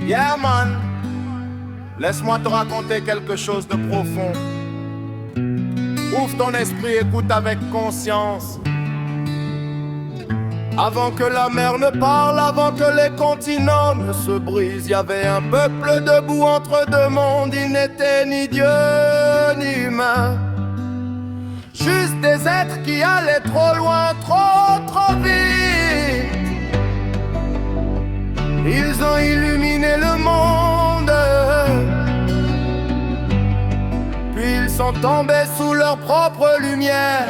Yeah man, laisse-moi te raconter quelque chose de profond. Ouvre ton esprit, écoute avec conscience. Avant que la mer ne parle, avant que les continents ne se brisent, y avait un peuple debout entre deux mondes. Il n'était ni Dieu ni humain, juste des êtres qui allaient trop loin, trop vite. Ils ont illuminé le monde, puis ils sont tombés sous leur propre lumière.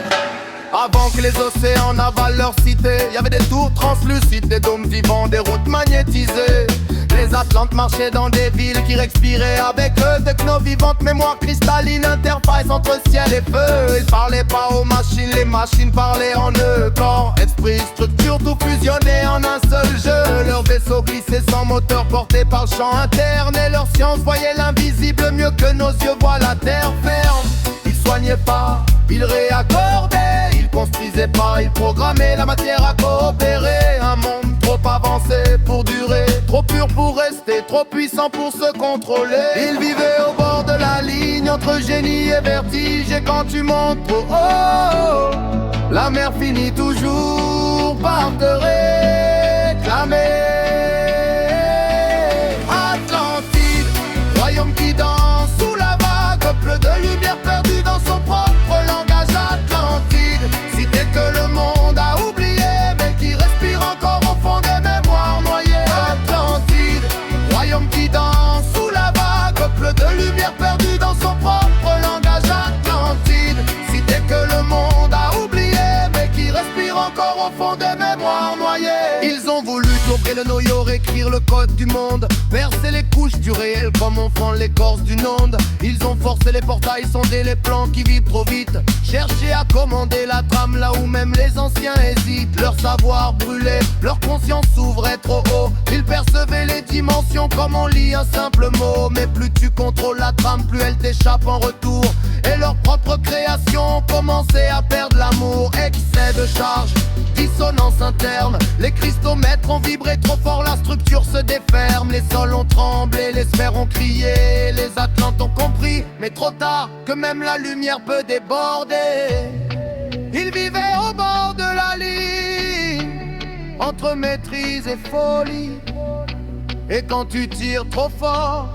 Avant que les océans n'avalent leur cité, y avait des tours translucides, des dômes vivants, des routes magnétisées. Les Atlantes marchaient dans des villes qui respiraient avec eux. Techno vivante, mémoire cristalline, interface entre ciel et feu. Ils parlaient pas aux machines, les machines parlaient en eux. Corps, esprit, structure, tout fusionné en un seul jeu. Leur vaisseau glissait sans moteur, porté par le champ interne. Et leur science voyait l'invisible mieux que nos yeux voient la terre ferme. Ils soignaient pas, ils réaccordaient. Ils construisaient pas, ils programmaient la matière à coopérer. Un monde trop avancé pour durer, trop pur pour rester, trop puissant pour se contrôler. Ils vivaient au bord de la ligne entre génie et vertige. Et quand tu montes trop haut, la mer finit toujours par te réclamer. Atlantide, royaume qui danse sous la vague, bleu de lumière perdue dans son propre langage. Atlantide, cité que le monde a oublié, mais qui respire encore au fond des mémoires noyées. Atlantide, royaume qui danse sous la vague, bleu de lumière perdue dans son propre langage. Atlantide, cité que le monde a oublié, mais qui respire encore au fond des mémoires noyées. Ils ont voulu tomber le noyau, écrire le code du monde, percer les couches du réel comme on fend l'écorce d'une onde. Ils ont forcé les portails, sondé les plans qui vivent trop vite, cherché à commander la trame là où même les anciens hésitent. Leur savoir brûlait, leur conscience s'ouvrait trop haut. Ils percevaient les dimensions comme on lit un simple mot. Mais plus tu contrôles la trame, plus elle t'échappe en retour. Et leur propre création commençait à perdre l'amour. Excès de charge, dissonance interne, les cristaux-mètres ont vibré trop fort, la structure se déferme. Les sols ont tremblé, les sphères ont crié, les Atlantes ont compris, mais trop tard, que même la lumière peut déborder. Ils vivaient au bord de la ligne, entre maîtrise et folie. Et quand tu tires trop fort,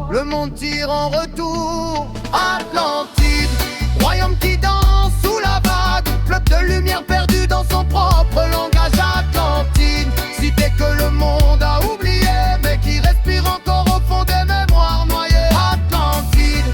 le monde tire en retour. Atlantide, royaume qui danse sous la vague, flotte de lumière perdue dans son propre langage. Atlantide, cité que le monde a oublié, mais qui respire encore au fond des mémoires noyées. Atlantide,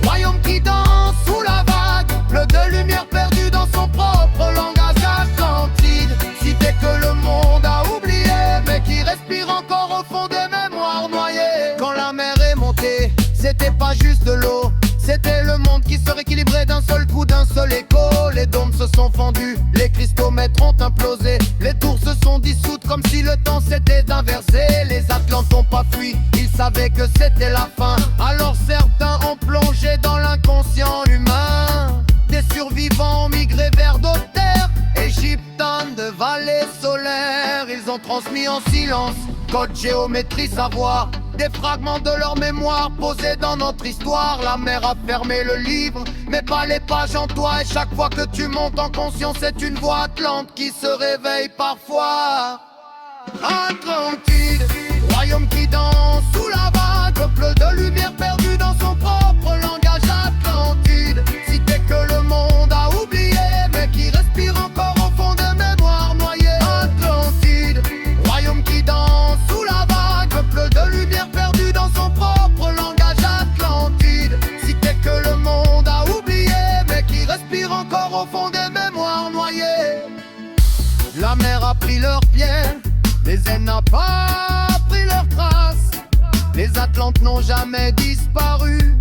royaume qui danse sous la vague, flotte de lumière perdue dans son propre langage. Atlantide, cité que le monde a oublié, mais qui respire encore au fond des mémoires noyées. Quand la mer est montée, c'était pas juste de l'eau, c'était le monde qui se rééquilibrait d'un seul coup, d'un seul écho. Les dômes se sont fendus, les cristaux-mètres ont implosé, les tours se sont dissoutes comme si le temps s'était inversé. Les Atlantes n'ont pas fui, ils savaient que c'était la fin. Alors certains ont plongé dans l'inconscient humain. Des survivants ont migré vers d'autres terres, égyptiennes de vallées solaires. Ils ont transmis en silence code, géométrie, savoir, des fragments de leur mémoire posés dans notre histoire. La mer a fermé le livre, mais pas les pages en toi. Et chaque fois que tu montes en conscience, c'est une voix atlante qui se réveille parfois. Atlantide, royaume qui danse sous la vague, bleu de lumière perdue dans son propre langage. Atlantide, cité que le monde a oublié, mais qui respire encore au fond des mémoires noyées. Atlantide, royaume qui danse sous la vague, bleu de lumière perdue dans son propre langage. Atlantide, cité que le monde a oublié, mais qui respire encore au fond des mémoires noyées. La mer a pris leurs pieds, les zen n'ont pas pris leurs traces. Les Atlantes n'ont jamais disparu,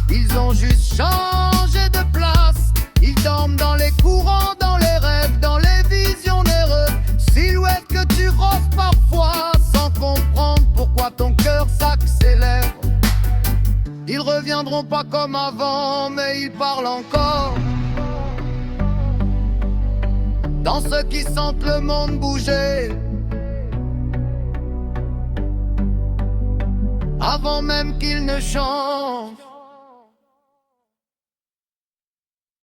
ils ont juste changé de place. Ils dorment dans les courants, dans les rêves, dans les visions nerveuses. Silhouettes que tu roses parfois sans comprendre pourquoi ton cœur s'accélère. Ils reviendront pas comme avant, mais ils parlent encore. Dans ceux qui sentent le monde bouger, avant même qu'il ne chante.